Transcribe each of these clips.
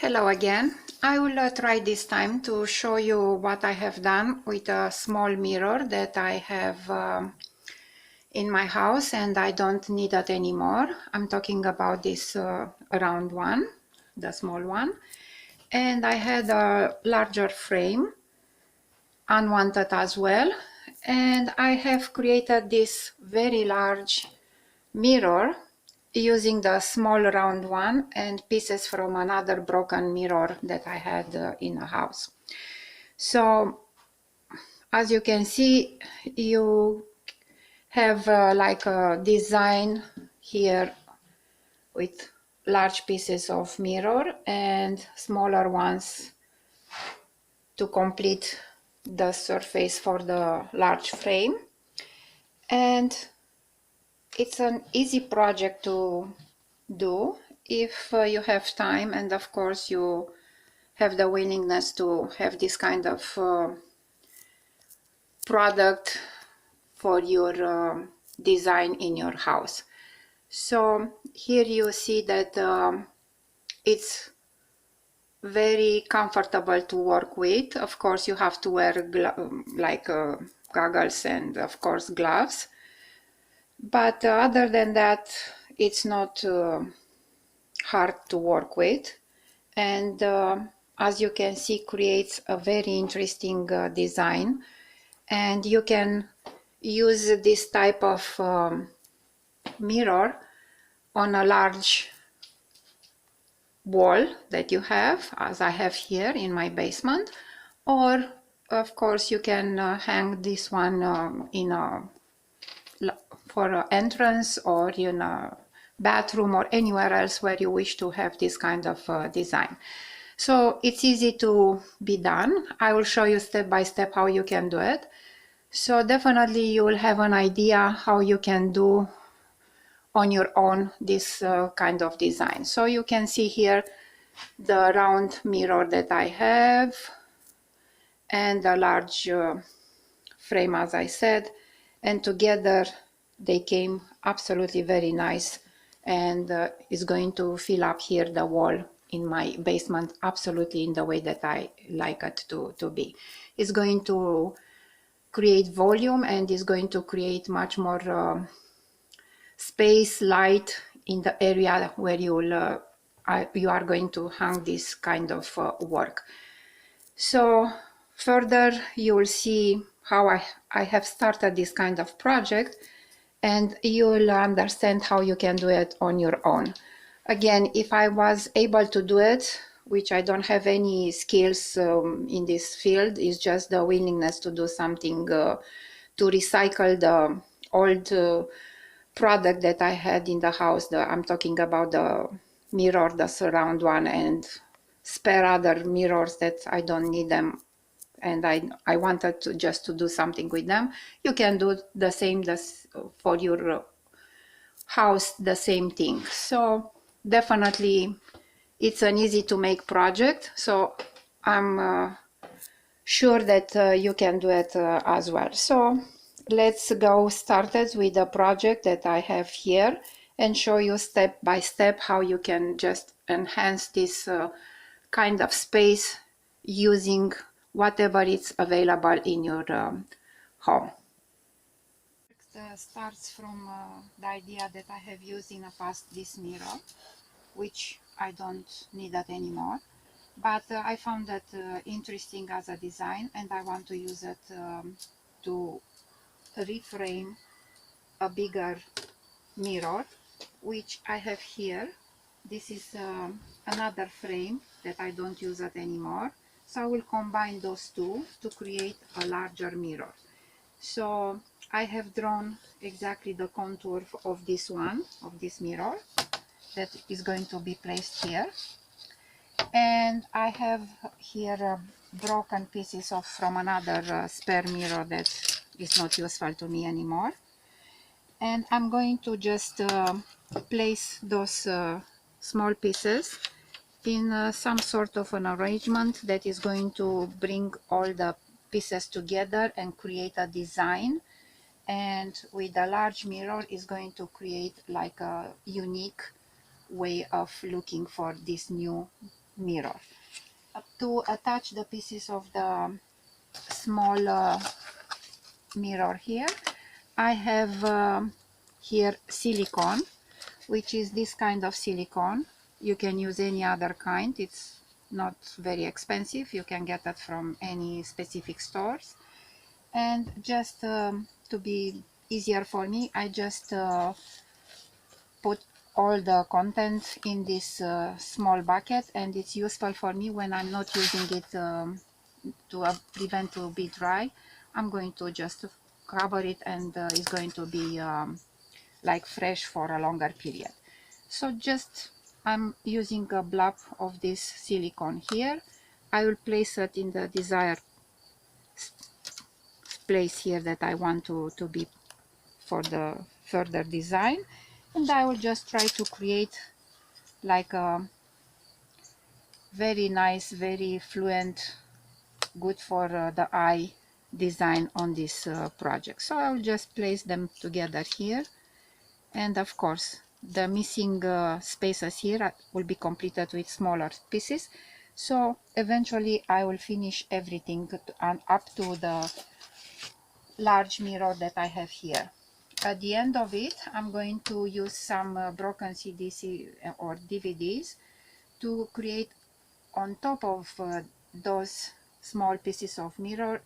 Hello again. I will try this time to show you what I have done with a small mirror that I have in my house and I don't need it anymore. I'm talking about this round one, the small one. And I had a larger frame, unwanted as well. And I have created this very large mirror using the small round one and pieces from another broken mirror that I had in a house. So as you can see, you have like a design here with large pieces of mirror and smaller ones to complete the surface for the large frame. And it's an easy project to do if you have time, and of course you have the willingness to have this kind of product for your design in your house. So here you see that it's very comfortable to work with. Of course you have to wear goggles and of course gloves, but other than that it's not hard to work with, and as you can see creates a very interesting design. And you can use this type of mirror on a large wall that you have, as I have here in my basement, or of course you can hang this one in a for an entrance or in a bathroom or anywhere else where you wish to have this kind of design. So it's easy to be done. I will show you step by step how you can do it. So definitely you will have an idea how you can do on your own this kind of design. So you can see here the round mirror that I have and a large frame, as I said, and together they came absolutely very nice, and it's going to fill up here the wall in my basement absolutely in the way that I like it to be. It's going to create volume and is going to create much more space, light in the area where you are going to hang this kind of work. So further you will see how I have started this kind of project, and you will understand how you can do it on your own. Again, if I was able to do it, which I don't have any skills in this field, is just the willingness to do something to recycle the old product that I had in the house. I'm talking about the mirror, the surround one, and spare other mirrors that I don't need them, and I wanted to just to do something with them. You can do the same for your house, the same thing. So definitely it's an easy to make project, so I'm sure that you can do it as well. So let's go started with the project that I have here and show you step by step how you can just enhance this kind of space using whatever is available in your home. It starts from the idea that I have used in the past this mirror, which I don't need that anymore, but I found that interesting as a design, and I want to use it to reframe a bigger mirror, which I have here. This is another frame that I don't use it anymore, so I will combine those two to create a larger mirror. So I have drawn exactly the contour of this one, of this mirror that is going to be placed here, and I have here broken pieces from another spare mirror that is not useful to me anymore, and I'm going to just place those small pieces in some sort of an arrangement that is going to bring all the pieces together and create a design, and with the large mirror is going to create like a unique way of looking for this new mirror. To attach the pieces of the small mirror here, I have here silicone, which is this kind of silicone. You can use any other kind. It's not very expensive. You can get that from any specific stores. And just to be easier for me, I just put all the content in this small bucket, and it's useful for me when I'm not using it to prevent to be dry. I'm going to just cover it, and it's going to be like fresh for a longer period. So just I'm using a blob of this silicone here. I will place it in the desired place here that I want to be for the further design, and I will just try to create like a very nice, very fluent, good for the eye design on this project. So I'll just place them together here, and of course the missing spaces here will be completed with smaller pieces. So eventually I will finish everything and up to the large mirror that I have here. At the end of it, I'm going to use some broken CDs or DVDs to create on top of those small pieces of mirror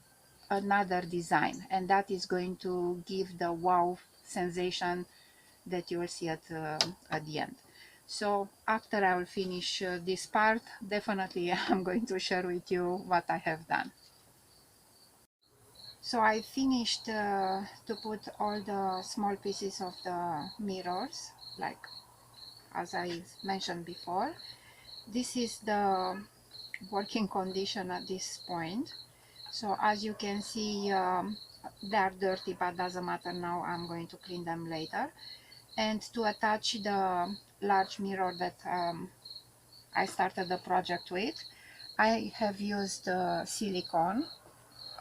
another design, and that is going to give the wow sensation that you will see at the end. So after I will finish this part, definitely I'm going to share with you what I have done. So I finished to put all the small pieces of the mirrors, like as I mentioned before. This is the working condition at this point. So as you can see, they are dirty, but doesn't matter now. I'm going to clean them later. And to attach the large mirror that I started the project with, I have used silicone,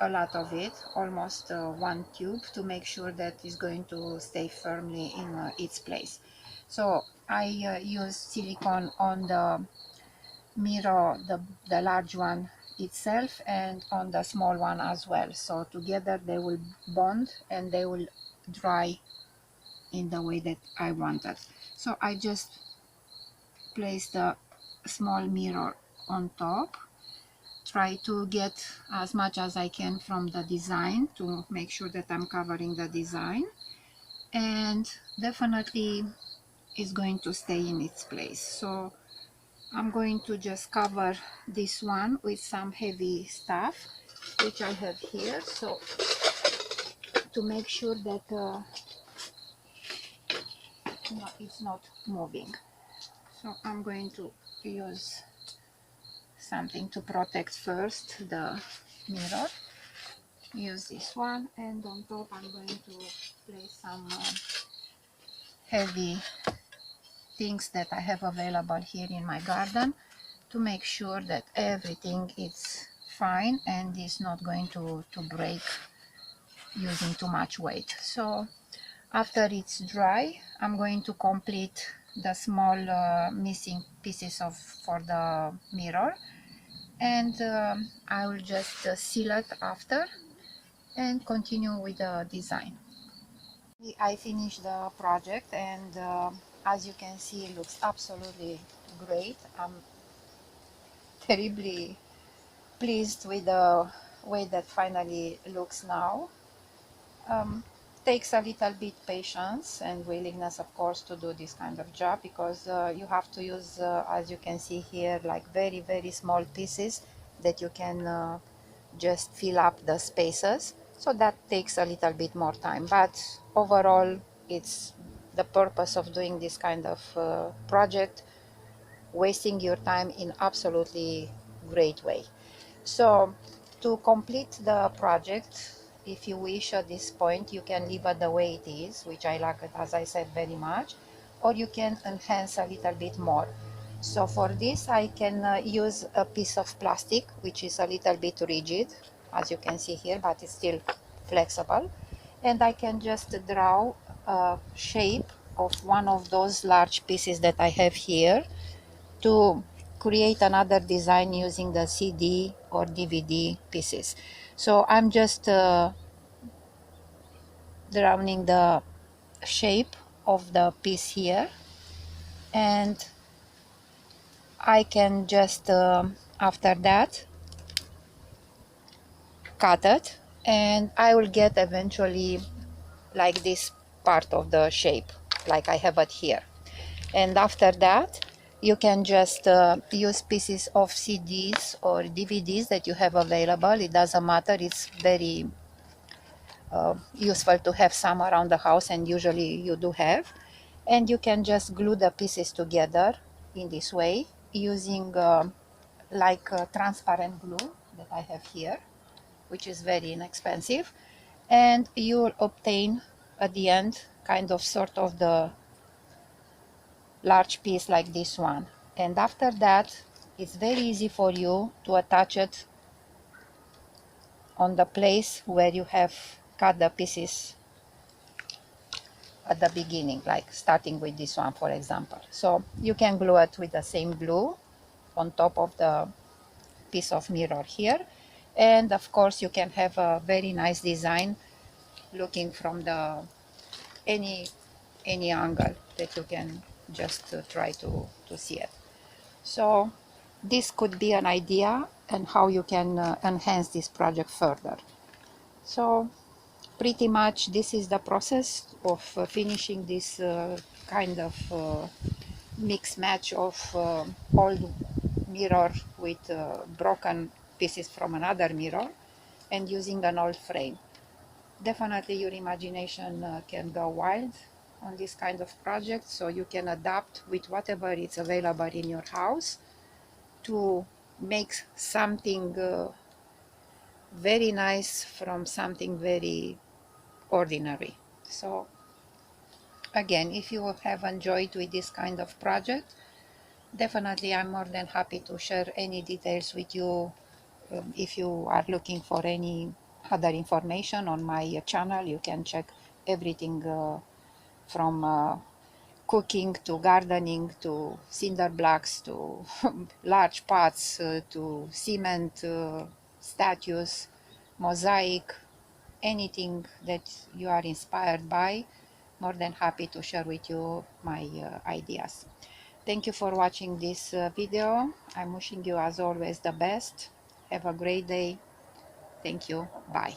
a lot of it, almost one tube, to make sure that it's going to stay firmly in its place. So I use silicone on the mirror, the large one itself, and on the small one as well. So together they will bond and they will dry in the way that I wanted. So I just place the small mirror on top, try to get as much as I can from the design to make sure that I'm covering the design, and definitely it's going to stay in its place. So I'm going to just cover this one with some heavy stuff which I have here, so to make sure that no, it's not moving. So I'm going to use something to protect first the mirror. Use this one, and on top I'm going to place some heavy things that I have available here in my garden to make sure that everything is fine and is not going to break using too much weight. So after it's dry, I'm going to complete the small missing pieces of for the mirror, and I will just seal it after and continue with the design. I finished the project, and as you can see, it looks absolutely great. I'm terribly pleased with the way that finally looks now. Takes a little bit patience and willingness, of course, to do this kind of job, because you have to use, as you can see here, like very small pieces that you can just fill up the spaces. So that takes a little bit more time, but overall it's the purpose of doing this kind of project, wasting your time in absolutely great way. So to complete the project, if you wish at this point, you can leave it the way it is, which I like it, as I said, very much, or you can enhance a little bit more. So for this I can use a piece of plastic which is a little bit rigid, as you can see here, but it's still flexible, and I can just draw a shape of one of those large pieces that I have here to create another design using the CD or DVD pieces. So I'm just drawing the shape of the piece here, and I can just after that cut it, and I will get eventually like this part of the shape like I have it here. And after that you can just use pieces of CDs or DVDs that you have available. It doesn't matter, it's very useful to have some around the house, and usually you do have. And you can just glue the pieces together in this way using like transparent glue that I have here, which is very inexpensive, and you'll obtain at the end kind of sort of the large piece like this one. And after that it's very easy for you to attach it on the place where you have cut the pieces at the beginning, like starting with this one for example. So you can glue it with the same glue on top of the piece of mirror here, and of course you can have a very nice design looking from the any angle that you can just try to see it. So this could be an idea and how you can enhance this project further. So pretty much this is the process of finishing this kind of mix match of old mirror with broken pieces from another mirror and using an old frame. Definitely your imagination can go wild on this kind of project, so you can adapt with whatever is available in your house to make something very nice from something very ordinary. So again, if you have enjoyed with this kind of project, definitely I'm more than happy to share any details with you. If you are looking for any other information on my channel, you can check everything from cooking to gardening to cinder blocks to large pots to cement statues, mosaic, anything that you are inspired by. More than happy to share with you my ideas. Thank you for watching this video. I'm wishing you as always the best. Have a great day. Thank you. Bye.